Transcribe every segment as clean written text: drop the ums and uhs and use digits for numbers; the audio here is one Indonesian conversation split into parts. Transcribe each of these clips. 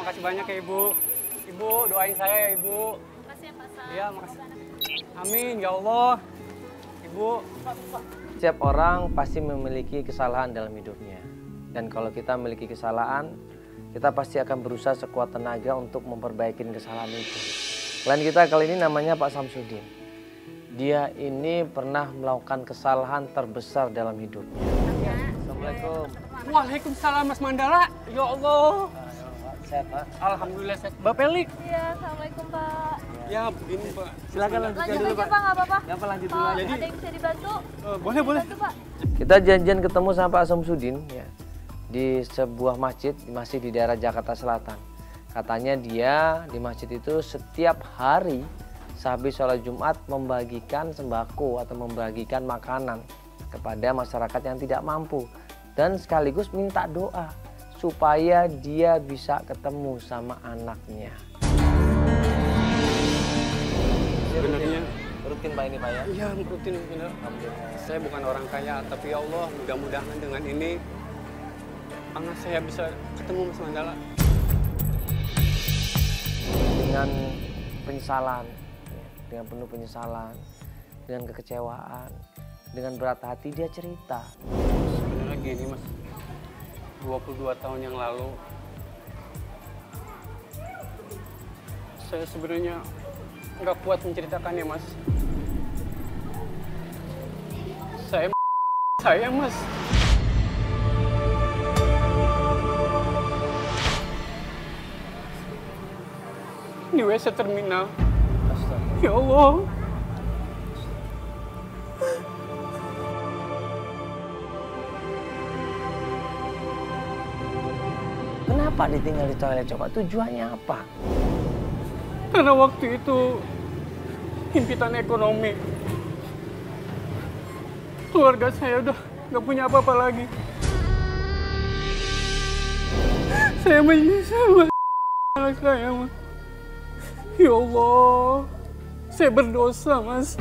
makasih banyak ya Ibu. Ibu doain saya ya Ibu. Makasih ya Pak Sam. Iya, makasih. Amin ya Allah. Ibu. Setiap orang pasti memiliki kesalahan dalam hidupnya. Dan kalau kita memiliki kesalahan, kita pasti akan berusaha sekuat tenaga untuk memperbaiki kesalahan itu. Klien kita kali ini namanya Pak Samsudin. Dia ini pernah melakukan kesalahan terbesar dalam hidupnya. Assalamualaikum. Waalaikumsalam Mas Mandala. Ya Allah. Sehat Pak? Alhamdulillah sehat. Mbak Pelik. Iya, Assalamualaikum Pak. Ya begini Pak. Silakan lanjutkan Lanjut dulu aja Pak. Pak, nggak apa-apa. Ya Pak, lanjut dulu Pak, aja. ada yang bisa dibantu? Boleh, boleh. Bantu, Pak. Kita janjian ketemu sama Pak Samsudin ya, di sebuah masjid, masih di daerah Jakarta Selatan. Katanya dia di masjid itu setiap hari sehabis sholat Jumat membagikan sembako atau membagikan makanan kepada masyarakat yang tidak mampu. Dan sekaligus minta doa supaya dia bisa ketemu sama anaknya. Sebenarnya Rutin Pak ini Pak ya? iya rutin benar. Saya bukan orang kaya, tapi ya Allah mudah-mudahan dengan ini anak saya bisa ketemu Mas Mandala. Dengan penyesalan, ya, dengan penuh penyesalan, dengan kekecewaan, dengan berat hati dia cerita. Sebenarnya gini Mas, 22 tahun yang lalu saya sebenarnya nggak kuat menceritakannya Mas. Saya Mas. Di WC terminal. Astaga. Ya Allah. Kenapa ditinggal di toilet? Coba tujuannya apa? Karena waktu itu himpitan ekonomi. Keluarga saya udah nggak punya apa-apa lagi. Saya menyesal anak saya, Mas. Ya Allah, saya berdosa, Mas.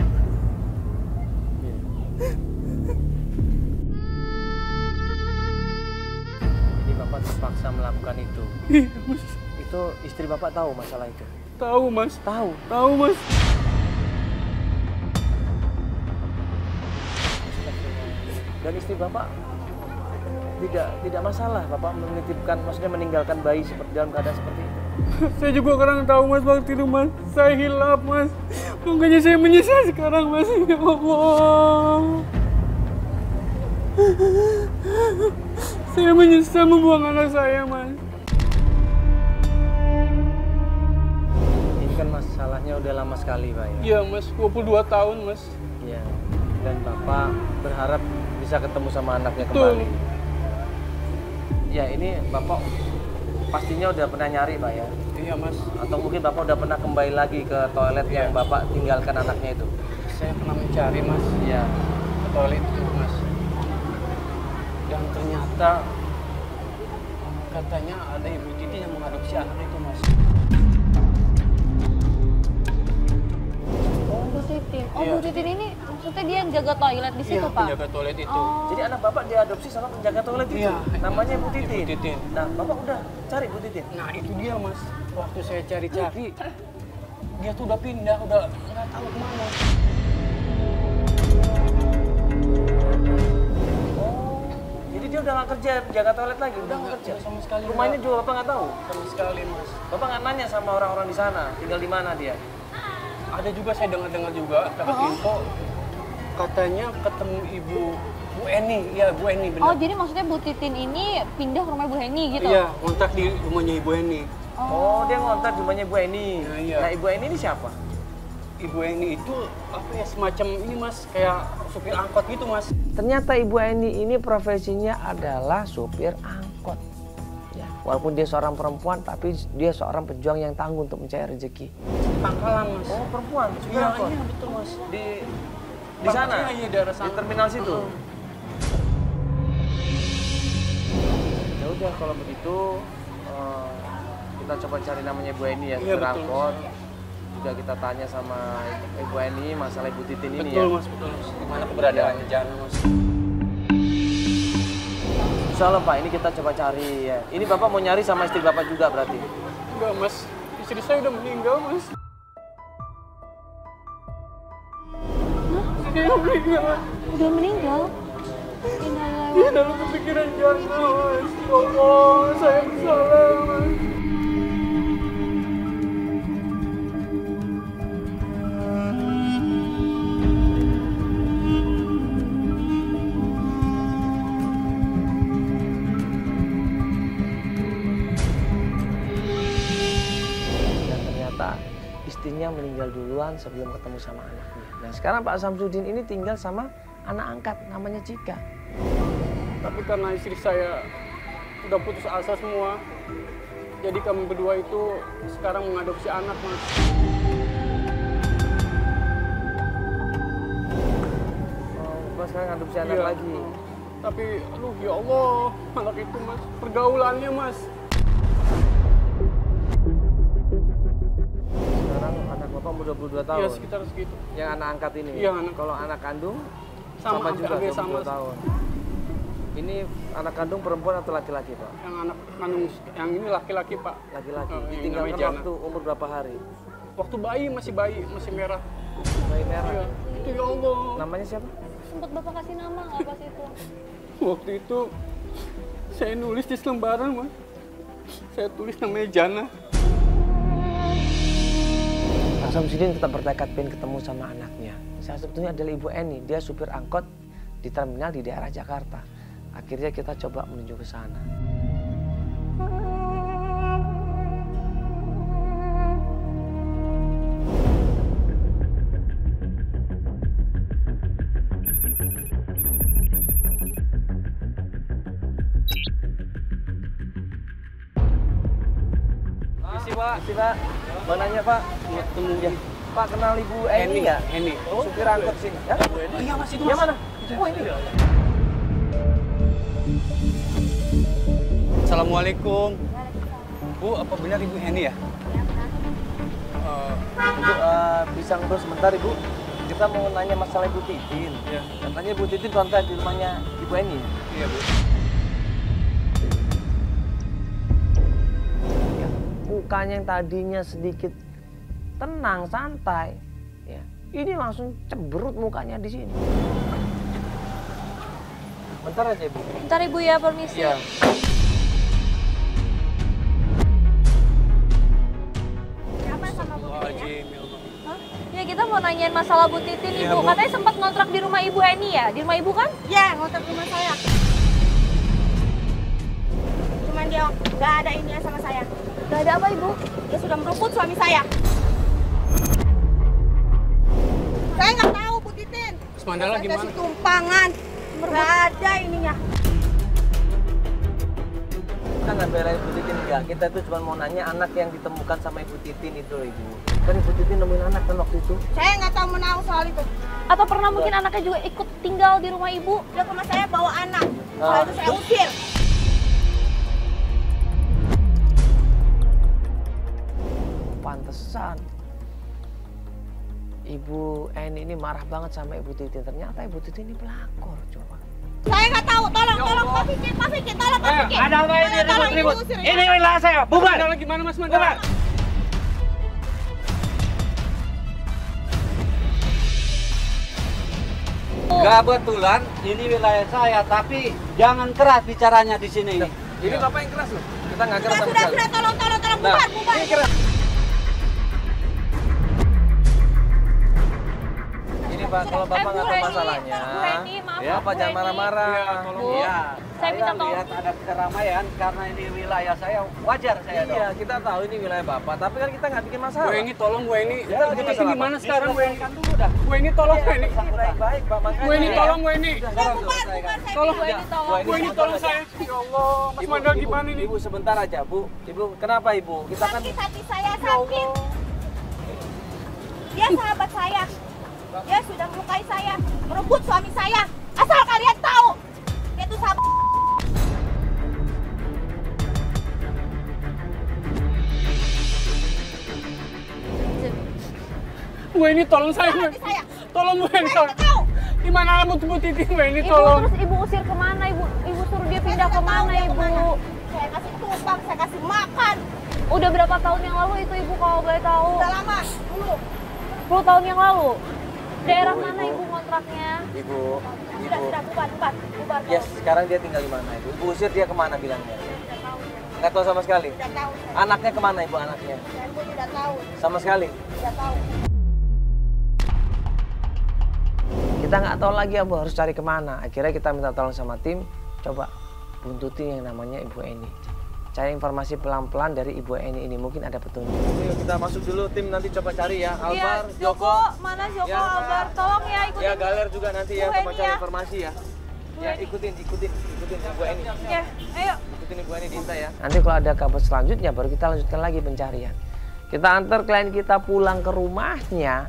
Jadi Bapak terpaksa melakukan itu. Iya, Mas. Itu istri Bapak tahu masalah itu? Tahu, Mas. Tahu. Tahu, Mas. Dan istri Bapak tidak masalah Bapak menitipkan, maksudnya meninggalkan bayi seperti dalam keadaan seperti itu. Saya juga kurang tahu, Mas, waktu itu, Mas. Saya hilaf, Mas. Makanya saya menyesal sekarang, Mas. Ya Allah. Saya menyesal membuang anak saya, Mas. Ini kan masalahnya udah lama sekali Pak ya? Iya, Mas. 22 tahun, Mas. Iya. Dan Bapak berharap bisa ketemu sama anaknya Betul. kembali. Ya ini Bapak pastinya udah pernah nyari Pak ya? Iya, Mas. Atau mungkin Bapak udah pernah kembali lagi ke toilet yang Iya. Bapak tinggalkan anaknya itu? Saya pernah mencari, Mas, Iya. ke toilet itu, Mas. Dan ternyata katanya ada Ibu Titi yang mengadopsi anak itu, Mas. Oh, Bu Titin. Oh, Iya. Bu Titin ini maksudnya dia yang jaga toilet di situ, Iya, Pak? penjaga toilet itu. Oh. Jadi anak Bapak diadopsi sama penjaga toilet itu? Iya. Namanya Bu Titin? Ibu Titin. Nah Bapak udah cari Bu Titin? Nah, itu dia, Mas. Waktu saya cari-cari, dia tuh udah pindah, udah nggak tahu kemana. Oh, jadi dia udah nggak kerja jaga toilet lagi? Udah nggak kerja? Sama sekali. Rumahnya juga Bapak nggak tahu? sama sekali, Mas. Bapak nggak nanya sama orang-orang di sana, tinggal di mana dia? Ada juga, saya dengar-dengar juga dapat info katanya ketemu Bu Eni. Iya, Bu Eni benar. Oh, jadi maksudnya Bu Titin ini pindah ke rumah Bu Heni gitu? Iya, kontak di rumahnya Ibu Eni. Oh, dia ngontak di rumahnya Bu Eni. Nah, iya. Nah, Ibu Eni ini siapa? Ibu Eni itu apa ya, semacam ini, Mas, kayak supir angkot gitu, Mas. Ternyata Ibu Eni ini profesinya adalah supir angkot. Ya, walaupun dia seorang perempuan, tapi dia seorang pejuang yang tangguh untuk mencari rezeki. Pangkalan, Mas. Oh, perempuan, supir Iya, angkot. iya betul, Mas. Di sana? Iya, iya, daerah Di sana. terminal situ? Ya udah, kalau begitu kita coba cari namanya Ibu Eni ya, Iya, supir betul. angkot. Juga kita tanya sama Ibu Eni masalah Ibu Titin ini Betul, ya. Mas, betul, Mas. Di mana keberadaannya jalan, Mas. Insya Allah Pak, ini kita coba cari ya. Ini Bapak mau nyari sama istri Bapak juga berarti? Enggak, Mas. Istri saya udah meninggal, Mas. Istri saya meninggal. Udah meninggal? Dia dalam kepikiran jana, Mas. Ya Allah, saya salah, Mas. Dan ternyata istrinya meninggal duluan sebelum ketemu sama anaknya. Nah sekarang Pak Samsudin ini tinggal sama anak angkat namanya Cika. Tapi karena istri saya udah putus asa semua, jadi kami berdua itu sekarang mengadopsi anak, Mas. Oh, Mas sekarang adopsi anak Iya. lagi. Tapi, aduh ya Allah, anak itu, Mas, pergaulannya, Mas. Sekarang anak Bapak udah 22 tahun. Iya, sekitar segitu. Yang anak angkat ini. Iya, anak. Kalau anak kandung Sama juga hampir 22 sama. tahun. Ini anak kandung perempuan atau laki-laki, Pak? Yang anak kandung, yang ini laki-laki, Pak. Laki-laki. Yang Ditinggalkan namanya Jana. waktu umur berapa hari? Waktu bayi, masih merah. Bayi merah. Iya, itu ya Allah. Namanya siapa? Sempat Bapak kasih nama nggak pas itu? Waktu itu, saya nulis di selembaran, Mas. Saya tulis namanya Jana. Pak Samsudin tetap bertekad pengen ketemu sama anaknya. Salah satunya adalah Ibu Eni. Dia supir angkot di terminal di daerah Jakarta. Akhirnya kita coba menuju ke sana. Pak, mau nanya Pak, Ketemu ya. Pak kenal Ibu Eni nggak? Eni. Supir angkot sini. Ya? Oh iya, Mas, itu, Mas. Yang mana? Oh ini. Assalamualaikum. Bu, apa benar Ibu Eni ya? Ibu bisa ngobrol sebentar Ibu? Kita mau nanya masalah Ibu Titin. Iya. Katanya Ibu Titin kontak di rumahnya Ibu Eni. Iya, Bu. Ya, mukanya yang tadinya sedikit tenang, santai, ya, ini langsung cebrut mukanya di sini. Bentar aja Ibu. Bentar Ibu ya, permisi. Iya. Siapa sama Bu Titin ya? Wajib, ya Allah. Hah? Ya kita mau nanyain masalah Bu Titin Iya, Ibu. Bu. Katanya sempat ngontrak di rumah Ibu Eni ya? Di rumah Ibu kan? Ya, ngontrak rumah saya. Cuman dia nggak ada ini sama saya. Gak ada apa Ibu? Dia sudah merebut suami saya. Saya nggak tahu Bu Titin. Terus Mandala Saya gimana? kasih tumpangan. Nggak ada ininya. Kita nggak belain Ibu Titin enggak. Kita tuh cuma mau nanya anak yang ditemukan sama Ibu Titin itu loh Ibu. Kan Ibu Titin nemuin anak kan waktu itu. Saya nggak tahu menahu soal itu. Atau pernah mungkin anaknya juga ikut tinggal di rumah Ibu? Dia ke rumah saya bawa anak. Soal itu saya usir. Pantesan Ibu Eni ini marah banget sama Ibu Titin. Ternyata Ibu Titin ini pelakor, coba. Saya nggak tahu. Tolong, Pak Fikri, tolong Pak Fikri. Ada apa ini Tolong, ribut-ribut? Ibu usir, Ini ya. wilayah saya, bubar! Mandala gimana, Mas Mandala? Bubar! Kebetulan ini wilayah saya, tapi jangan keras bicaranya di sini. Ini Bapak yang keras loh. Kita nggak keras sama Sudah, sekali. tolong, Nah, bubar. ini keras. Ini Pak, kalau Bapak Bu nggak tahu Eni, masalahnya, Bu Eni, maaf, ya Bu Pak jangan Eni. marah-marah. Iya, tolong. Bu, Iya, saya minta tolong. lihat ada keramaian karena ini wilayah saya, wajar saya dong. Iya, kita tahu ini wilayah Bapak, tapi kan kita nggak bikin masalah. Bu Eni, tolong Bu Eni. Ya, Bu gimana, Eni Pak? gimana sekarang, Bu Eni? Diselesaikan dulu dah. Bu Eni, tolong Bu Eni. Baik-baik Pak, makanya. Bu Eni, tolong Bu Eni. Bubar, saya Tolong, Bu Eni tolong. Bu Eni, tolong saya. Ya Allah, Mas Mandala gimana ini? Ibu sebentar aja, Bu. Ibu, kenapa Ibu? Kita kan sakit hati saya sakit. Dia sahabat saya. Dia sudah melukai saya, merebut suami saya. Asal kalian tahu, dia itu sahabat. Bu Eni, tolong saya. Bu. Hati saya. Tolong Bu Eni, Saya tolong. nggak tahu. Gimana Bu Titin, Bu Eni, Ibu tolong. terus Ibu usir kemana Ibu? Ibu suruh dia pindah Saya nggak tahu kemana dia Ibu? kemana. Saya kasih tumpang, saya kasih makan. Udah berapa tahun yang lalu itu Ibu kalau boleh tahu? Udah lama, dulu. 10 tahun yang lalu. Daerah mana Ibu kontraknya? Ibu, Sudah, bubar. ya sekarang dia tinggal di mana Ibu? Ibu usir dia kemana bilangnya? Nggak tahu sama sekali? Tidak tahu. Anaknya kemana Ibu anaknya? Saya pun tidak tahu. Sama sekali? Tidak tahu. Kita nggak tahu lagi Abu harus cari kemana. Akhirnya kita minta tolong sama tim, coba buntutin yang namanya Ibu Eni. Cari informasi pelan-pelan dari Ibu Eni ini, mungkin ada petunjuk. Yuk kita masuk dulu tim, nanti coba cari ya. Albar, Iya, Joko, mana Joko, Ya, Albar, tolong ya ikutin. Ya Galer juga nanti ya, Bu coba Eni cari ya. informasi ya. Ya ikutin Ibu Eni. Ya, ayo. Ikutin Ibu Eni Dinta ya. Nanti kalau ada kabar selanjutnya baru kita lanjutkan lagi pencarian. Kita antar klien kita pulang ke rumahnya.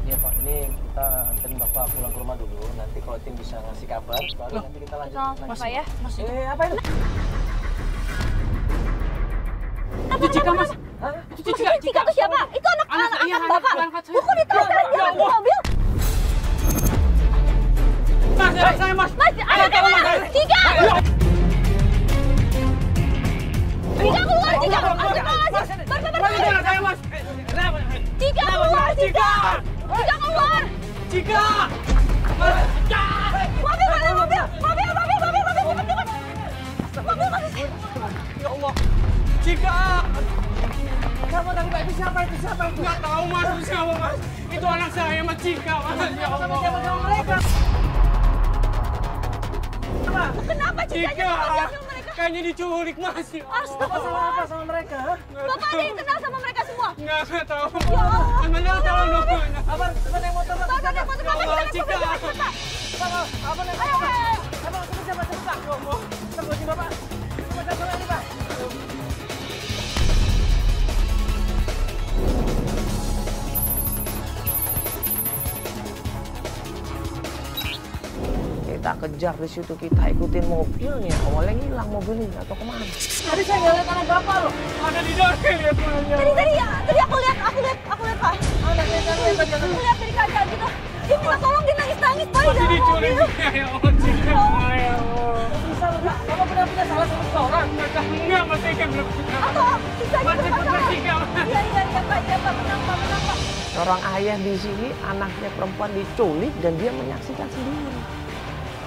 Ya Pak, ini kita anterin Bapak pulang ke rumah dulu. Nanti kalau tim bisa ngasih kabar, baru nanti kita lanjut. Langsung Pak ya. Apa itu? Itu Cika, Mas. Itu Cika tuh siapa? Itu anak iya, Bapak. anak saya. Bukan ditarik di mobil. Mas, anak saya, Mas. Mas, anaknya mana? Cika! Cika keluar, Cika! Mas, itu anak saya, Mas. Cika keluar, Cika! Cika keluar! Cika! Mobil, cepet. Ya Allah. Cika! Siapa itu? Nggak tahu, Mas. Itu siapa, Mas? Itu anak saya, Mas. Cika, Mas. Ya Allah. Kenapa Cika? Cika! Kayaknya diculik, Mas. Ya Allah. Astagfirullah. sama mereka? Bapak ada yang kenal sama mereka semua? Nggak tahu. Ya Allah. Amanda, tolong dong. Abang, cepat naik motor. Bapak ada motor, Ya Allah, Cika. Abang naik Ayo, motor. ayo. Abang, cepat. Ya Allah. Tunggu Bapak. Cepat ini Pak. Kita kejar di situ, kita ikutin mobilnya. Awalnya hilang mobilnya atau kemana? Tadi saya nggak lihat anak Bapak loh. Ada di dalam lihat Maya. Tadi aku lihat Pak. Aku lihat dari kaca gitu. Dia minta tolong, dia nangis Pak. Masih diculik. Ya Allah, Cika. Ya Allah. Bisa loh Pak, Bapak benar-benar salah sama seseorang. Enggak, Mas Cika belum kenal. Atau sisanya Masih benar, bermasalah. Cika. Iya Pak, tenang Pak. Seorang ayah di sini, anaknya perempuan diculik dan dia menyaksikan sendiri.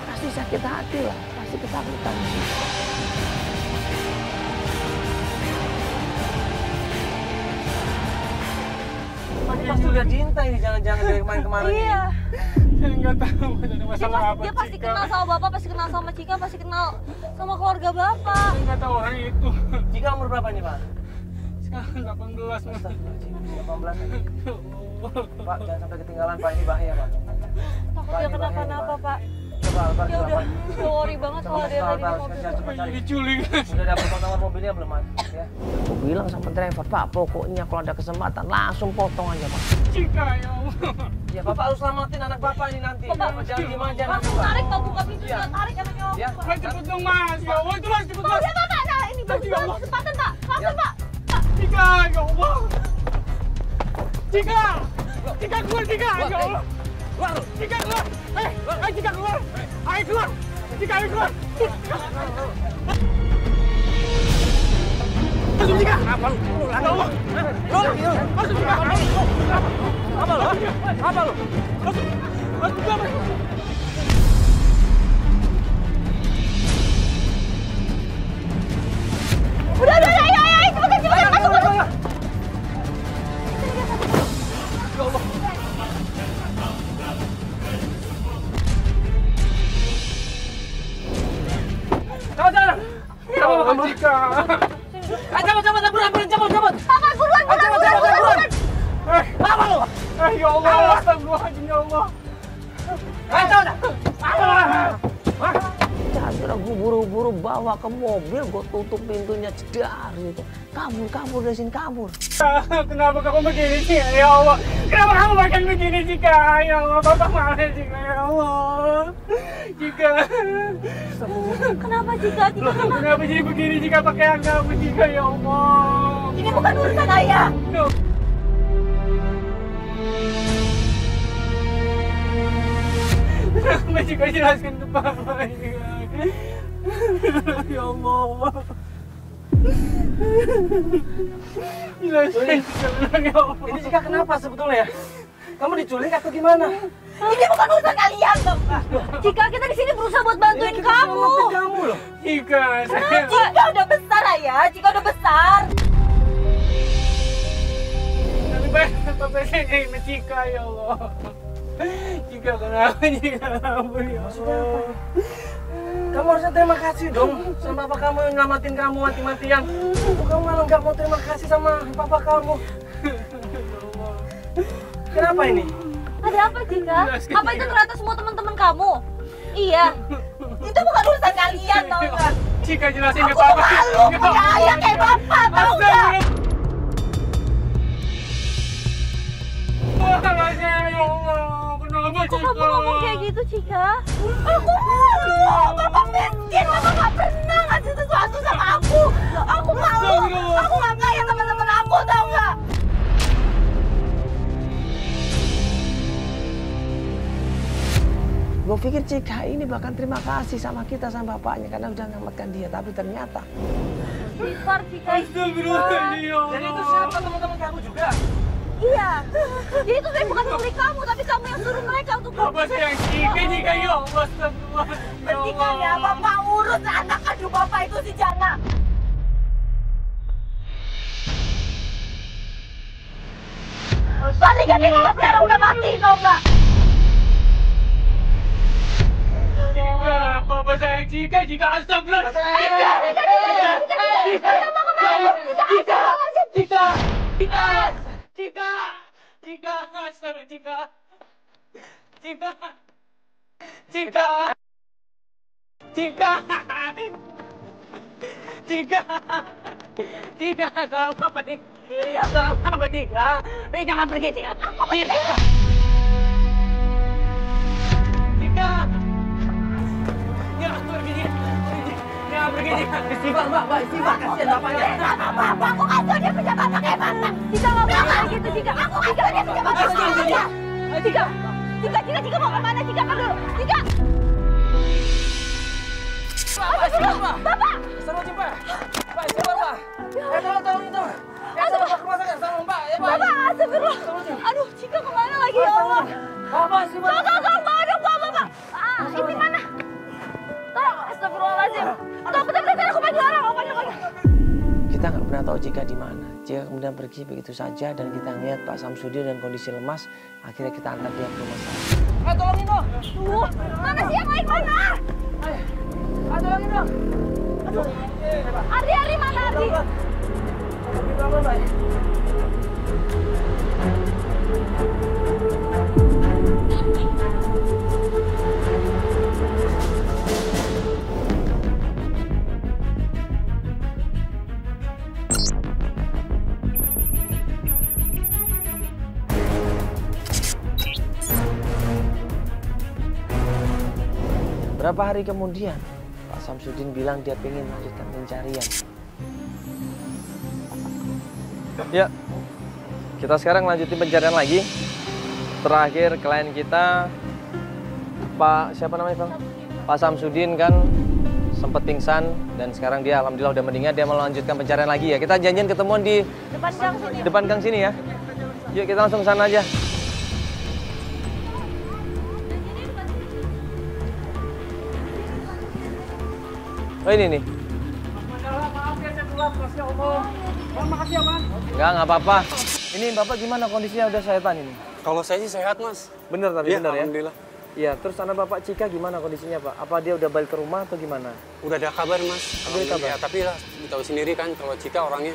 Pasti sakit hati lah, pasti ketakutan. Pasti udah cinta ini, jangan-jangan dari kemarin-kemarin ini. Iya. Saya nggak tahu ada masalah apa. Dia pasti Cika. kenal sama Bapak, pasti kenal sama Cika, pasti kenal sama keluarga Bapak. Saya nggak tahu orang itu. Jika umur berapa nih Pak? Sekarang 18, Mas. 18 nih. Pak, jangan sampai ketinggalan Pak, ini bahaya Pak. Takut dia kenapa-napa Pak. Coba Albar, Ya udah, worry banget kalau dia tadi di mobil. Coba cari. Diculik. Udah dapat nomor mobilnya belum Mas? Ya. Aku bilang sama driver, Pak, pokoknya kalau ada kesempatan langsung potong aja Pak. Cika, ya Allah. Ya Bapak harus selamatin anak Bapak ini nanti. Bapak, Jangan diem aja nanti Langsung Pak. tarik Pak, buka pintunya, Iya. tarik anaknya Om. Ya. Mas, cepet dong, Mas. Ya Allah, itu Mas, cepet, Pak, Mas. udah Bapak, nah ini bagus Ya banget Allah. kesempatan Pak. Langsung Ya. Pak. Cika, ya Allah. Cika! Cika keluar, Cika! Ya Allah. Cika keluar! Ayo Cika keluar! Ayo keluar! Cika, ayo keluar! Masuk Cika! Apa lu? Ya Allah! Masuk Cika! Apa lu? Masuk gua, Mas! Udah, ayo, cepetan, masuk. Ya Allah, Cika! Cabut. Bapak, buruan. Apa lu? Ya Allah, astagfirullahaladzim, ya Allah! Chandra gue buru-buru bawa ke mobil, gue tutup pintunya jedar gitu. Kabur dari sini, kabur. Kenapa kamu begini sih? Ya Allah! Kenapa kamu makan begini, Cika? Ya Allah, Bapak mana, Cika? Ya Allah! Cika! Kenapa Cika? Kenapa jadi begini, Cika? Pakaian kamu, Cika? Ya Allah! Ini bukan urusan ayah. No. Kenapa Cika jelaskan ke Papa? Ya Allah! Ini Cika kenapa sebetulnya? Kamu diculik atau gimana? Ini bukan urusan kalian, Bang. Cika, kita di sini berusaha buat bantuin kamu. Kamu loh. Cika, saya... Cika udah besar, Ayah. Cika udah besar. Tapi bapak saya ingin Cika, ya Allah. Cika, kenapa Cika? Ya Allah. Kamu harusnya terima kasih dong sama papa kamu yang nyelamatin kamu mati-matian. Kamu malah nggak mau terima kasih sama papa kamu. Kenapa ini? Ada apa, Cika? Apa itu ternyata semua teman-teman kamu? Iya. Itu bukan urusan kalian, tau nggak? Cika, jelasin ke Aku papa. malu punya ayah kayak bapak, tau nggak? Ya Allah, kenapa Kok Cika? kamu ngomong kayak gitu, Cika? Aku malu. Bapak miskin, bapak nggak pernah ngasih sesuatu sama aku. Aku malu. Aku nggak kaya teman-teman aku, tau nggak? Gue pikir Cika ini bahkan terima kasih sama kita sama bapaknya karena udah nyelamatkan dia, tapi ternyata. Besar, Cika. Astagfirullahaladzim, ya Allah. Jadi itu siapa teman-teman kamu juga? Iya. Jadi itu saya bukan milik kamu, tapi kamu yang suruh mereka untuk Bapak sayang Cika, Cika, ya Allah. Astagfirullahaladzim, ya Hentikan ya, Allah. bapak urus anak kandung bapak itu si Jana. Balikan dia sekarang udah mati, tau nggak? Cika, bapak sayang Cika, Cika, astagfirullah. Cika, Cika, Cika, astagfirullah, Cika, Cika, Cika, Cika, Cika, Cika, kalau papa Cika, kalau papa Cika, jangan pergi Cika, Cika, Cika. Jangan pergi, jangan pergi. Istighfar, Mbak, istighfar, kasihan bapaknya. Apa? Aku kasih dia punya bapak kayak mana? Cika nggak boleh kayak gitu, Cika. Aku kasih dia punya bapak kayak mana? Cika mau kemana? Cika kan dulu. Cika. Bapak. Seru sih, Pak. Pak, istighfar, Pak. Tolong itu. Tolong ke rumah sakit, tolong, Pak. Ya, Pak. Bapak, astagfirullah. Aduh, Cika kemana lagi ya Allah? Bapak, istighfar. Tolong, bawa dong, bapak. Ini mana? Tolong, astagfirullahaladzim. Tolong, bentar, aku panggil orang, aku panggil. Kita nggak pernah tahu Cika di mana. Cika kemudian pergi begitu saja dan kita lihat Pak Samsudin dan kondisi lemas. Akhirnya kita antar dia ke rumah sakit. Tolongin dong. Tuh, mana sih yang lain mana? Tolongin dong. Ardi, mana Ardi? Berapa hari kemudian, Pak Samsudin bilang dia pengen melanjutkan pencarian. Ya, kita sekarang lanjutin pencarian lagi. Terakhir klien kita, Pak siapa namanya Bang? Pak Samsudin kan sempat pingsan dan sekarang dia alhamdulillah udah meninggal. Dia mau melanjutkan pencarian lagi ya. Kita janjian ketemuan di depan gang sini ya. Yuk kita langsung sana aja. Oh ini nih. Maaf ya, saya telat, Masya Allah. Bang, makasih ya, Bang. Nggak apa-apa. Ini Bapak gimana kondisinya udah sehat ini? Kalau saya sih sehat, Mas. Bener tapi Iya, bener ya? alhamdulillah. Iya, terus anak Bapak Cika gimana kondisinya Pak? Apa dia udah balik ke rumah atau gimana? Udah ada kabar, Mas. Ada kabar? Ya, tapi lah, tahu sendiri kan kalau Cika orangnya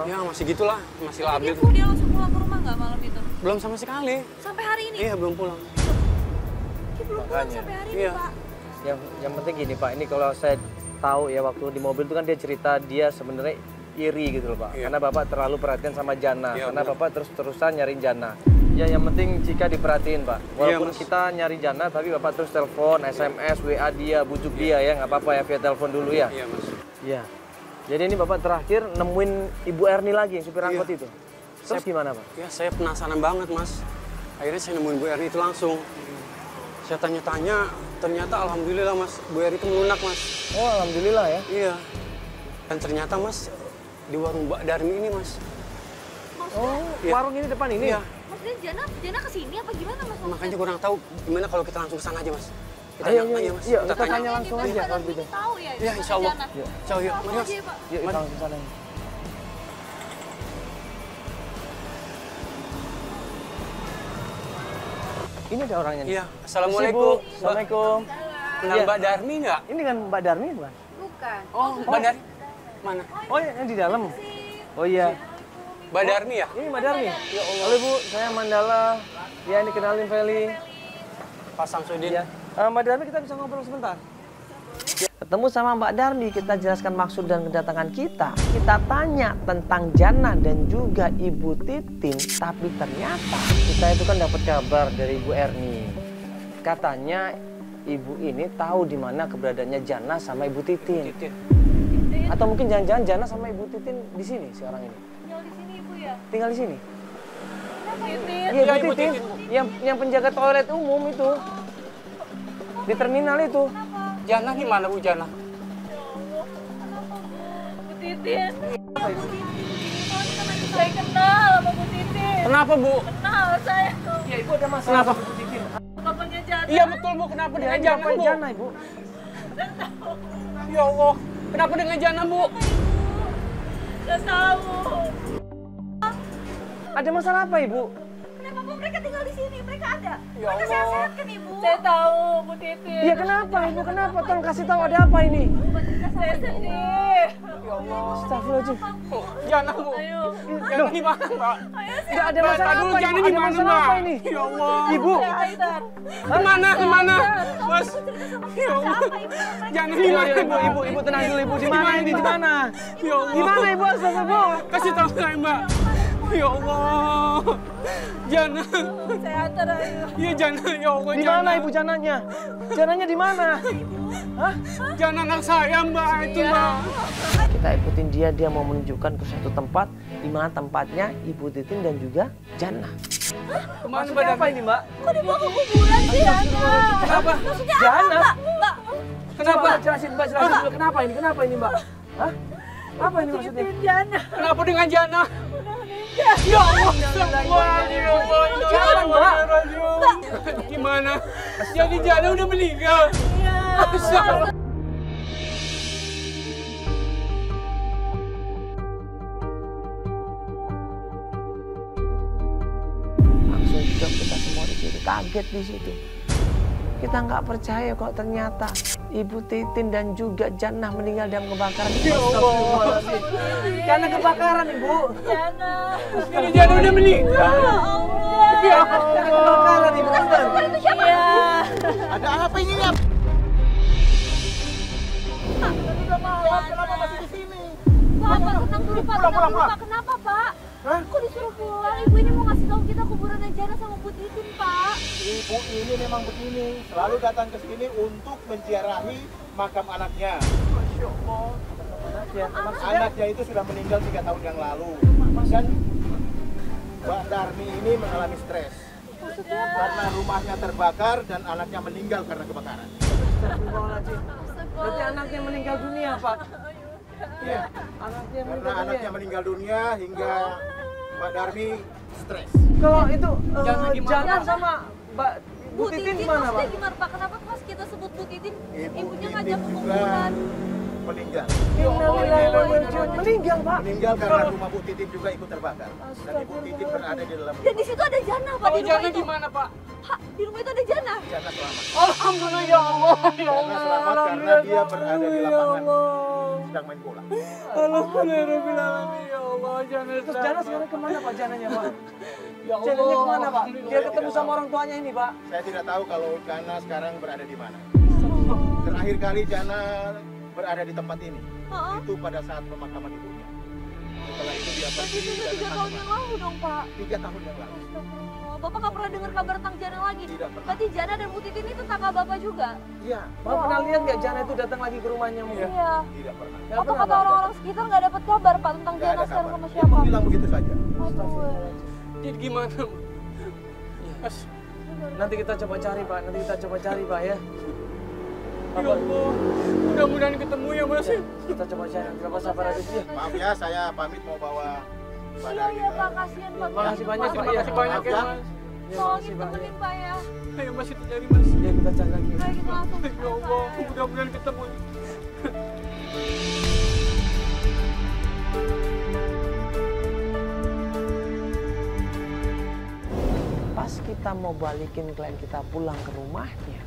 ya masih gitulah, masih labil. Ibu dia langsung pulang ke rumah nggak malam itu? Belum sama sekali. Sampai hari ini? Iya, belum pulang. Dia belum pulang Makanya. sampai hari Iya. ini, Pak. Yang penting gini Pak, ini kalau saya tahu ya waktu di mobil itu kan dia cerita dia sebenarnya iri gitu loh Pak. Iya. Karena Bapak terlalu perhatian sama Jana. Iya, karena benar. Bapak terus-terusan nyariin Jana. Ya yang penting Cika diperhatiin Pak. Walaupun Mas. kita nyari Jana tapi Bapak terus telepon, SMS, WA dia, bujuk dia ya. Nggak apa-apa ya via telepon dulu ya. Iya, Mas. Iya. Jadi ini Bapak terakhir nemuin Ibu Erni lagi yang supir Iya. angkot itu. Terus gimana Pak? Ya, saya penasaran banget, Mas. Akhirnya saya nemuin Bu Erni itu langsung. Saya tanya-tanya, ternyata alhamdulillah, Mas. Bu Erni itu melunak, Mas. Oh alhamdulillah ya. Iya. Dan ternyata Mas, di warung Mbak Darmi ini Mas. Oh, Iya. warung ini depan ini? Iya. Maksudnya Jana kesini apa gimana Mas? Makanya kurang tahu gimana kalau kita langsung ke sana aja Mas. Kita Ayo, tanya ayo, Mas. iya, kita kita tanya. tanya langsung aja kalau gitu. Tahu ya. Iya, insya Allah. Jana. Ciao, yuk. Mari Mas. Aja, Pak. Yuk, kita Mari. langsung sana. Ini ada orangnya nih. Iya, Assalamualaikum. Permisi, Bu. Assalamualaikum. Kenal Iya. Mbak Darmi nggak? Ini kan Mbak Darmi, bukan? Bukan. Oh, Mbak Darmi. Mana? Oh, yang di dalam. Oh iya. Mbak Darmi ya? Ini Mbak Darmi. Ya Allah. Halo Bu, saya Mandala. Ya, ini kenalin Feli. Pak Samsudin. Iya. Mbak Darmi, kita bisa ngobrol sebentar? Ketemu sama Mbak Darmi, kita jelaskan maksud dan kedatangan kita. Kita tanya tentang Jana dan juga Ibu Titin, tapi ternyata kita itu kan dapat kabar dari Ibu Erni. Katanya Ibu ini tahu di mana keberadaannya Jana sama Ibu Titin. Titin. Atau mungkin jangan-jangan Jana sama Ibu Titin di sini si orang ini. Tinggal di sini Ibu ya. Tinggal di sini. Titin. Iya, Iya, Ibu Ibu Titin. Yang penjaga toilet umum itu. Di terminal itu. Jana gimana Bu Jana? Bu Titin. Saya kenal sama Bu Titin. Kenapa Bu? Kenal saya. Ya, Ibu ada masalah Kenapa? sama Ibu Titin. Bapaknya Jana. Iya betul Bu, kenapa dengan Jana Ngapain Bu? Jana, Ibu? Ya Allah, kenapa dengan Jana Bu? Gak tahu. Ada masalah apa, Ibu? Kenapa Bu mereka tinggal di sini? Mereka ada. Ya Mereka Allah. sehat-sehat kan Ibu? Saya tahu Bu Titin. Iya, kenapa, Ibu? Kenapa? Tolong kasih tahu ada apa ini? Saya sedih. Ya Allah. Astagfirullahaladzim. Oh, Jana Bu. Ayo. Jana di mana Mbak? Tidak ada masalah Dulu apa, Jana Ibu? di Ada mana masalah Mbak? apa ini? Ya Allah. Ibu, Aidan. Di mana? Di mana? Mas. Ya Allah. Jana di mana Mbak? Ibu tenang dulu, Ibu. Di mana ini? Di mana? Ya Allah. Di mana, Ibu? Astagfirullah. Kasih tahu saya Mbak. Ya Allah. Jana. Saya antar ayo. Iya Jana, ya Allah. Di mana, Ibu, Jananya? Jananya di mana? Hah? Jana anak saya Mbak, itu Mbak. Kita ikutin dia mau menunjukkan ke suatu tempat di mana tempatnya Ibu Titin dan juga Jana. Kemana Mbak? Maksudnya apa ini, Mbak? Kok dibawa ke kuburan sih Jana? Kenapa? Maksudnya Jana? apa Mbak? Kenapa? Coba jelasin, Mbak, jelasin dulu. Kenapa ini? Kenapa ini, Mbak? Hah? Apa ini maksudnya? Jana. Kenapa dengan Jana? Ya Allah, Jangan, Mbak. Gimana? Jadi Jana udah meninggal. Iya. Langsung shock kita semua di situ, kaget di situ. Kita nggak percaya kok ternyata Ibu Titin dan juga Jannah meninggal dalam kebakaran. Ya Allah. Karena kebakaran, Ibu. Jana. Jadi Jana udah meninggal. Ya Karena kebakaran, Ibu. Benar. Iya. Ada apa ini ya? Udah malam, kenapa masih di sini? Pak, tenang dulu Pak, Pulang, tenang dulu pulang, Pak. Kenapa Pak? Hah? Kok disuruh pulang? Ibu ini mau ngasih tahu kita kuburannya Jana sama Bu Titin Pak. Ibu ini memang begini, selalu datang ke sini untuk menziarahi makam anaknya. Anaknya itu sudah meninggal 3 tahun yang lalu. Dan Mbak Darmi ini mengalami stres. Karena rumahnya terbakar dan anaknya meninggal karena kebakaran. Astagfirullahaladzim. Berarti anaknya meninggal dunia, Pak. Iya. Anaknya Karena meninggal anaknya dunia. meninggal dunia hingga Mbak Darmi stres. Kalau itu Jannah gimana, Jannah Pak? sama Mbak Bu Titin gimana, Pak? maksudnya gimana Pak? Kenapa pas kita sebut Bu Titin, Ibu ibunya Titin ngajak ke juga kuburan? meninggal. Innalillahi wa inna ilaihi raji'un. Meninggal, Pak. Meninggal karena rumah Bu Titin juga ikut terbakar. Dan Ibu Titin berada di dalam Dan di situ ada Jana Pak, Kalau di rumah Jana itu. gimana Pak? Hah, di rumah itu ada Jana? Jana selamat. Alhamdulillah ya Allah. Ya Jana Allah. selamat karena dia berada di lapangan sedang main bola. Alhamdulillahirrahmanirrahim. Ya Allah, Jana Terus Jana sekarang kemana, Pak? Jananya, Pak? Ya Allah. Jananya kemana, Pak? Dia ketemu sama orang tuanya ini, Pak. Saya tidak tahu kalau Jana sekarang berada di mana. Terakhir kali Jana berada di tempat ini Heeh. itu pada saat pemakaman ibunya. Setelah itu dia Berarti pergi itu dan 3 tahun yang lalu dong Pak. 3 tahun yang lalu. Astagfirullah. Bapak nggak pernah dengar kabar tentang Jana lagi? Tidak pernah. Berarti Jana dan Bu Titin itu tetangga Bapak juga? Iya, Bapak pernah lihat nggak Jana itu datang lagi ke rumahnya mungkin? Iya. tidak pernah. Nggak Atau pernah, kata Pak? orang-orang sekitar nggak dapat kabar Pak tentang Nggak Jana ada sekarang kabar. sama Dia siapa? bilang begitu saja. Aduh. Jadi gimana? Mas, Nanti kita coba cari, Pak. Nanti kita coba cari, Pak, ya. Ya Allah, mudah-mudahan ketemu ya Mas. Kita coba cari. Bapak sabar aja ya. Maaf ya, saya pamit mau bawa Mbak Darmi. Iya Pak, kasihan Pak. Makasih banyak Pak. Makasih banyak ya Mas. Tolongin temenin Pak ya. Ayo Mas, kita cari Mas. Ya kita cari lagi. Baik, kita langsung ke Ya Allah, mudah-mudahan ketemu. Pas kita mau balikin klien kita pulang ke rumahnya,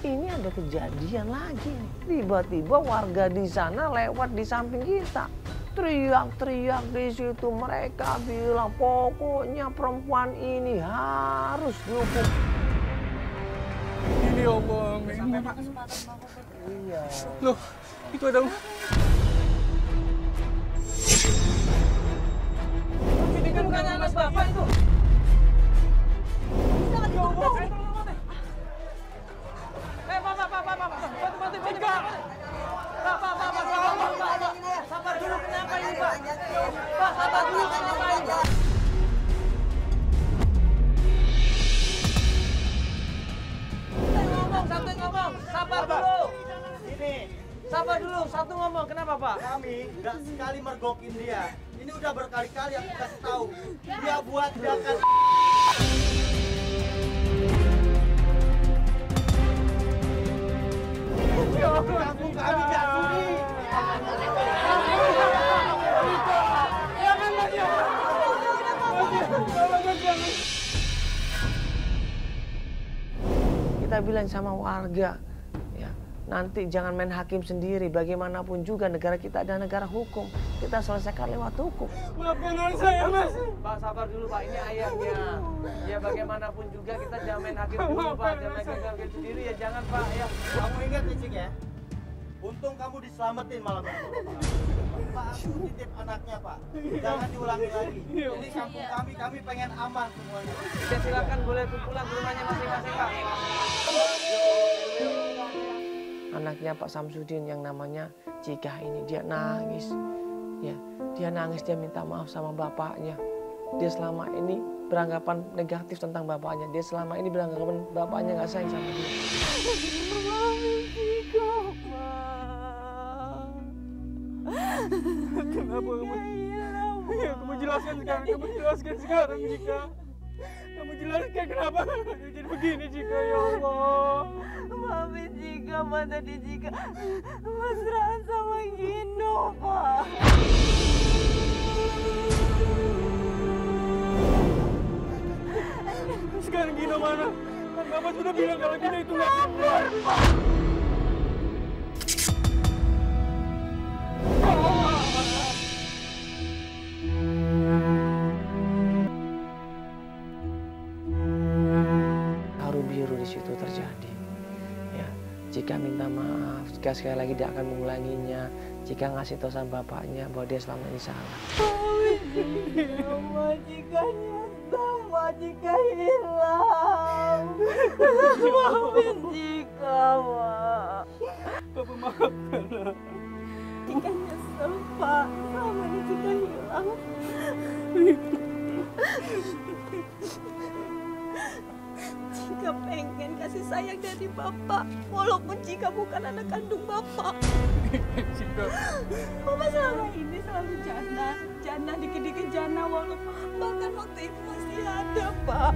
ini ada kejadian lagi nih. Tiba-tiba warga di sana lewat di samping kita. Teriak-teriak di situ, mereka bilang pokoknya perempuan ini harus dihukum. Ini ya Allah, ini. Iya. Loh, itu ada. Ini kan bukan anak Bapak itu. Sabar dulu, kenapa ini Pak? Pak, sabar dulu, kenapa ini? Satu ngomong, sabar dulu. Ini, Sabar dulu, satu ngomong, kenapa Pak? kami nggak sekali mergokin dia. Ini udah berkali-kali aku kasih tahu. Dia buat tindakan. Kampung kami nggak sudi. Kita bilang sama warga, ya, nanti jangan main hakim sendiri. Bagaimanapun juga negara kita adalah negara hukum. Kita selesaikan lewat hukum. Maafkan saya Mas. Pak, sabar dulu Pak, ini ayahnya. Ya bagaimanapun juga kita jangan main hakim dulu Pak. Jangan main hakim sendiri ya, jangan Pak ya. Kamu ingat nih Cik ya? Untung kamu diselamatin malam itu. Pak, aku titip anaknya Pak. Jangan diulangi lagi. Ini kampung kami pengen aman semuanya. Ya silakan boleh pulang ke rumahnya masing-masing Pak. Anaknya Pak Samsudin yang namanya Cika ini, dia nangis. Ya, dia nangis, dia minta maaf sama bapaknya. Dia selama ini beranggapan negatif tentang bapaknya. Dia selama ini beranggapan bapaknya nggak sayang sama dia. Kenapa kamu? Ya, kamu jelaskan sekarang, kamu jelaskan sekarang Jika. Kamu jelaskan kenapa jadi begini Jika, ya Allah. Maafin Jika, mata di Jika mesraan sama Gino, Pak. Sekarang Gino mana? Kan Bapak sudah bilang kalau Gino itu nggak benar. Haru biru di situ terjadi. Ya, jika minta maaf, jika sekali lagi dia akan mengulanginya, jika ngasih tahu sama bapaknya bahwa dia selama ini salah. Majikanya sama Jika hilang. Maafin Jika, Mak. Bapak maafkan. Jika nyesel, Pak. Sama Jika hilang. Jika pengen kasih sayang dari Bapak, walaupun Jika bukan anak kandung Bapak. Jika. Bapak selama ini selalu jana dikit-dikit jana, walaupun bahkan waktu itu masih ada, Pak.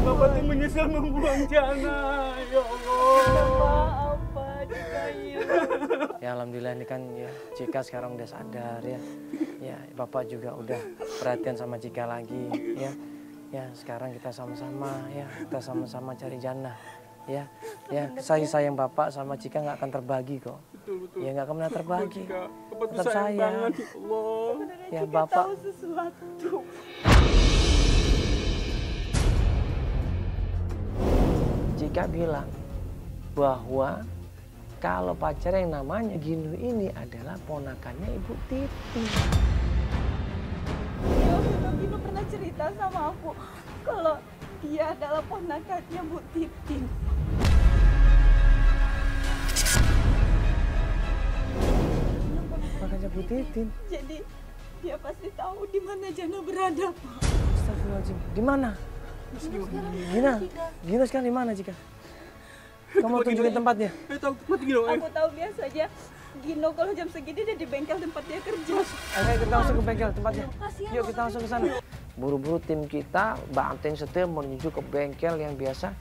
Bapak tuh menyesal membuang Jana, ya Allah. Maaf, Pak, Jika hilang. Ya alhamdulillah ini kan ya Cika sekarang udah sadar ya. Ya Bapak juga udah perhatian sama Cika lagi ya. Ya sekarang kita sama-sama ya, kita sama-sama cari Jannah ya. Ya sayang Bapak sama Cika nggak akan terbagi kok. Betul. Ya nggak akan pernah terbagi. Bapak tuh Tetap sayang sayang. banget, ya Allah. Ya Jika Bapak tahu sesuatu. Cika bilang bahwa kalau pacar yang namanya Gino ini adalah ponakannya Ibu Titi. Ya, Gino pernah cerita sama aku kalau dia adalah ponakannya Bu Titin. Makanya Bu Titin. Jadi dia pasti tahu di mana Jana berada, Pak. Astagfirullahaladzim. Di mana? Gina sekarang di mana Cika? Kamu tunjukin tempatnya. Tempat Gino. Aku tahu biasanya Gino kalau jam segini dia di bengkel tempat dia kerja. Ayo kita langsung ke bengkel tempatnya. Kasihan Yuk kita langsung ke sana. Buru-buru tim kita, Mbak Anten setia menuju ke bengkel yang biasa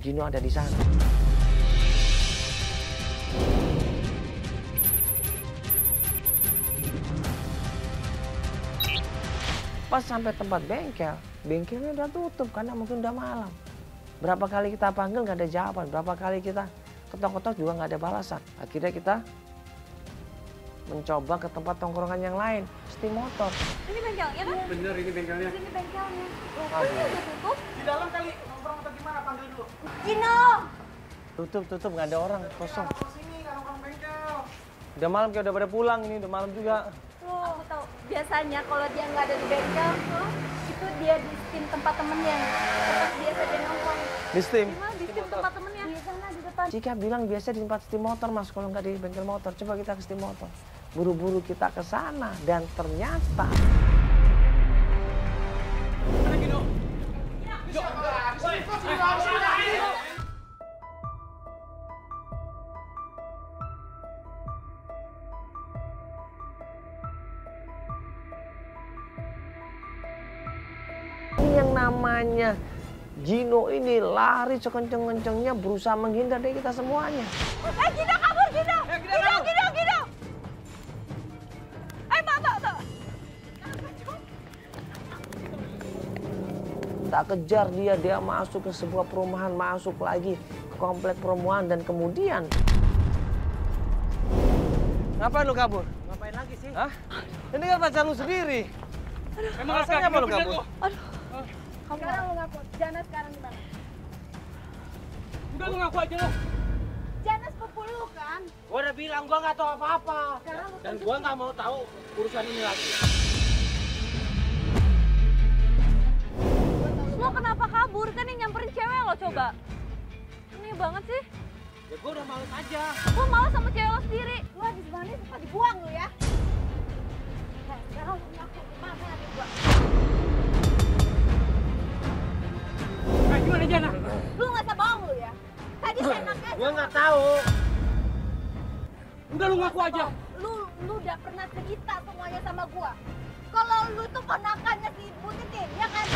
Gino ada di sana. Pas sampai tempat bengkel, bengkelnya udah tutup karena mungkin udah malam. Berapa kali kita panggil nggak ada jawaban, berapa kali kita ketok-ketok juga nggak ada balasan. Akhirnya kita mencoba ke tempat tongkrongan yang lain, steam motor. Ini bengkelnya kan? Bener ini bengkelnya. Ini bengkelnya. Loh, kok Aduh. ini udah tutup? Di dalam kali nongkrong atau gimana, panggil dulu. Gino! Tutup, nggak ada orang, kosong. Sini nggak nongkrong bengkel. Udah malam kayak udah pada pulang ini, udah malam juga. Loh, aku tahu. Biasanya kalau dia nggak ada di bengkel, itu dia di steam tempat temennya. Tempat biasa dia nongkrong. Di steam. Di mana? Di steam tempat temennya. Di sana, di depan. Jika bilang biasa di tempat steam motor mas, kalau nggak di bengkel motor, coba kita ke steam motor. Buru-buru kita ke sana dan ternyata Mana Gino? ini yang namanya Gino ini lari sekenceng-kencengnya berusaha menghindar dari kita semuanya. Gino kabur, Gino! Gino! Mbak. Tak kejar dia masuk ke sebuah perumahan, masuk lagi ke komplek perumahan dan kemudian. Ngapain lu kabur? Ngapain lagi sih? Hah? Ini kan pacar lu sendiri. Emang Alasannya apa lu bener kabur? lo? Sekarang lu ngaku. Jana sekarang di mana? Udah lu ngaku aja lo. Jana sepupu lu kan? Gua udah bilang gua nggak tahu apa-apa. Sekarang lu Dan gua nggak mau tahu urusan ini lagi. Lo kenapa kabur? Kan yang nyamperin cewek lo coba. Aneh banget sih. Ya gua udah males aja. Lo malah sama cewek lo sendiri. Lo habis mandi suka dibuang lo ya. Nah, sekarang lo ngaku mana adik gua? Gimana Jana? Lu nggak usah bohong lo ya. Tadi enaknya. Gua nggak tahu. Udah lu ngaku aja. Lu udah pernah cerita semuanya sama gua. Kalau lu tuh ponakannya si Bu Titin, ya kan?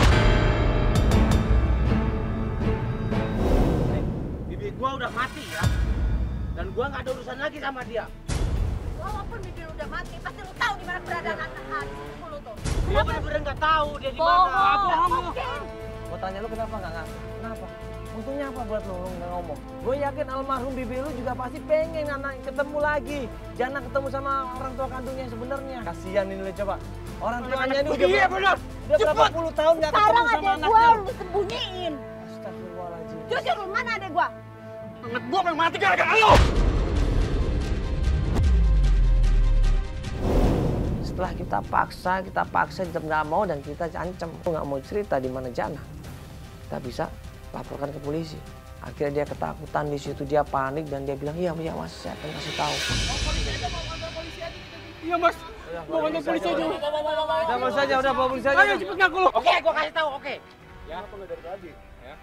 Bibi gua udah mati ya. Dan gua nggak ada urusan lagi sama dia. Walaupun bibi lu udah mati, pasti lu tahu di mana keberadaan anak lu tuh. Gua bener-bener nggak tahu dia di mana. Bohong. Mungkin. Gua tanya lu kenapa nggak ngaku? Kenapa? Untungnya apa buat lu nggak ngomong? Gue yakin almarhum bibi lu juga pasti pengen anak ketemu lagi. Jangan ketemu sama orang tua kandungnya yang sebenarnya. Kasihan ini lu coba. Orang tuanya ini udah berapa puluh tahun nggak ketemu Sekarang sama adek anaknya. gua lu sembunyiin. Astagfirullahaladzim. Jujur lu, mana adek gua? Anak gua pengen mati gara-gara lo. Setelah kita paksa tetap nggak mau dan kita ancam. Nggak mau cerita di mana Jana. Kita bisa laporkan ke polisi. Akhirnya dia ketakutan di situ, dia panik dan dia bilang, iya mas, saya akan kasih tahu. Iya mas. Bawa kantor polisi aja. Udah polisi aja, udah bawa polisi aja. Ayo cepet ngaku lo. Oke, gua kasih tahu. Oke. Ya. Kenapa nggak dari tadi? Ya.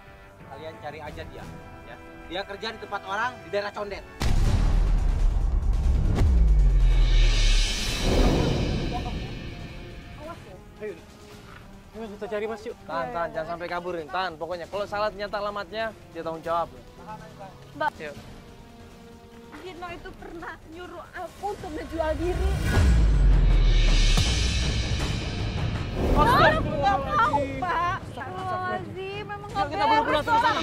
Kalian cari aja dia. Ya. Dia kerja di tempat orang di daerah Condet. Ayo kita cari mas yuk. Tahan, jangan sampai kaburin. Tahan, pokoknya kalau salah ternyata alamatnya, dia tanggung jawab. Mbak. Yuk. Gino itu pernah nyuruh aku untuk menjual diri. Aku nggak tahu, Pak. Astagfirullahaladzim, memang nggak Yuk kita buru-buru langsung ke sana.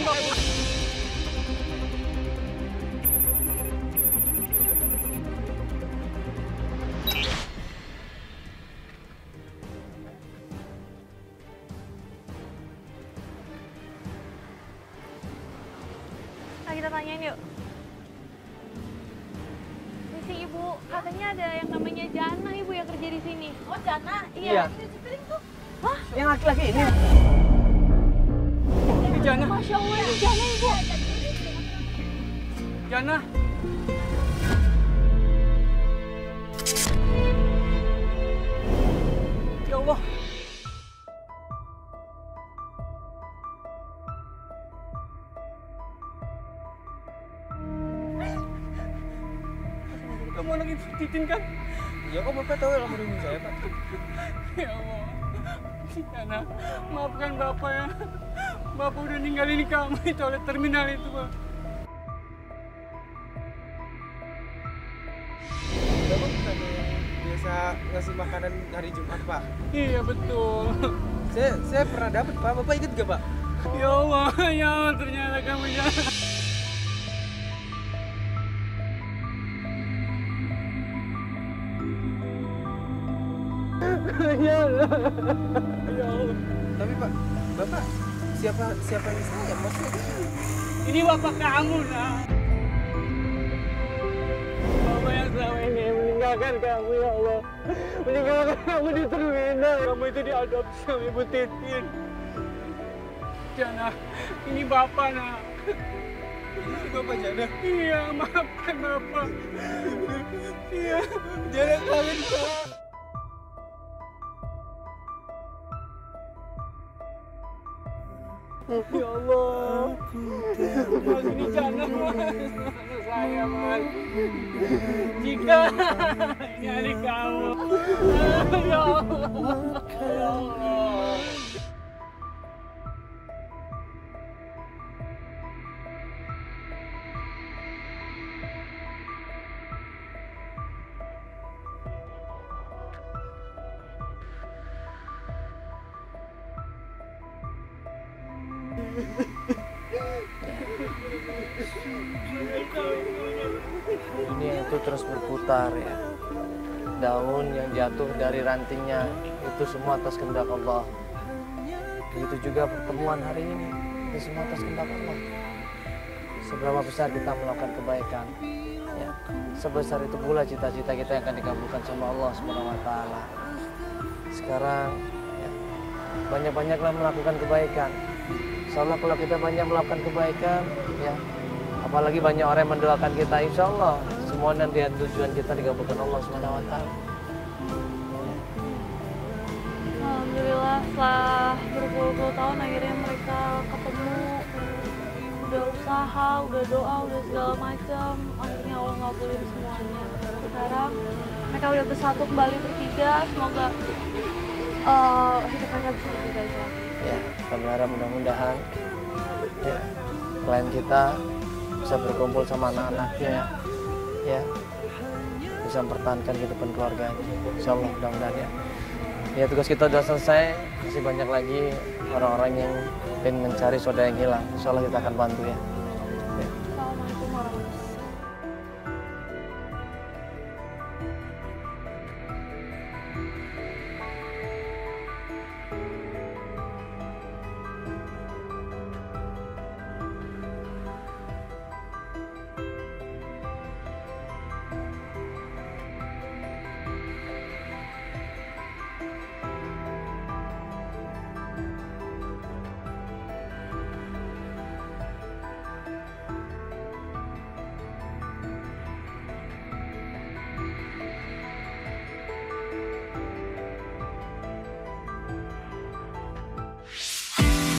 Nah, kita tanyain yuk. Si ibu, katanya ada yang namanya Jana, ibu yang kerja di sini. Oh, Jana? Iya. Hah? Yang laki-laki ini. Ini Jana. Masya Allah, Jana ibu. Jana. Ya Allah. kamu anak Ibu Titin kan? Ya kok Bapak tahu alamat rumah saya, Pak? Ya Allah. Yana, maafkan Bapak ya. Bapak udah ninggalin kamu di toilet terminal itu, Pak. Bapak bukan biasa ngasih makanan hari Jumat, Pak? Iya, betul. Saya pernah dapat, Pak. Bapak ingat gak, Pak? Ya Allah, ya Allah, ternyata kamu ya. Ya Allah. Ya Allah. Tapi Pak, Bapak siapa saya? Maksudnya Ini bapak kamu, nak. Bapak yang selama ini meninggalkan kamu, ya Allah. Meninggalkan kamu di terminal. Kamu itu diadopsi sama Ibu Titin. Jana, ini bapak, nak. ini Bapak Jana. Iya, maafkan bapak. Iya, Jana kangen, Pak. ya Allah. Mas, ini Jana, Mas. Anak saya, Mas. Jika ini adik kamu. Ya Allah. Ya Allah. Dunia itu terus berputar ya. Daun yang jatuh dari rantingnya itu semua atas kehendak Allah. Begitu juga pertemuan hari ini, itu semua atas kehendak Allah. Seberapa besar kita melakukan kebaikan, ya, sebesar itu pula cita-cita kita yang akan dikabulkan sama Allah Subhanahu wa Ta'ala. Sekarang ya, banyak-banyaklah melakukan kebaikan. Insya Allah kalau kita banyak melakukan kebaikan, ya, apalagi banyak orang yang mendoakan kita, insya Allah semua dan dia tujuan kita dikabulkan Allah Subhanahu wa Ta'ala. Alhamdulillah setelah berpuluh-puluh tahun akhirnya mereka ketemu, udah usaha, udah doa, udah segala macam, akhirnya Allah ngabulin semuanya. Sekarang mereka udah bersatu kembali bertiga, semoga hidup mereka bisa lebih baik lagi. Ya, kita berharap mudah-mudahan ya, klien kita bisa berkumpul sama anak-anaknya, ya, bisa mempertahankan kehidupan keluarganya. Insya Allah mudah-mudahan ya. Ya, tugas kita sudah selesai. Masih banyak lagi orang-orang yang ingin mencari saudara yang hilang. Insya Allah kita akan bantu ya.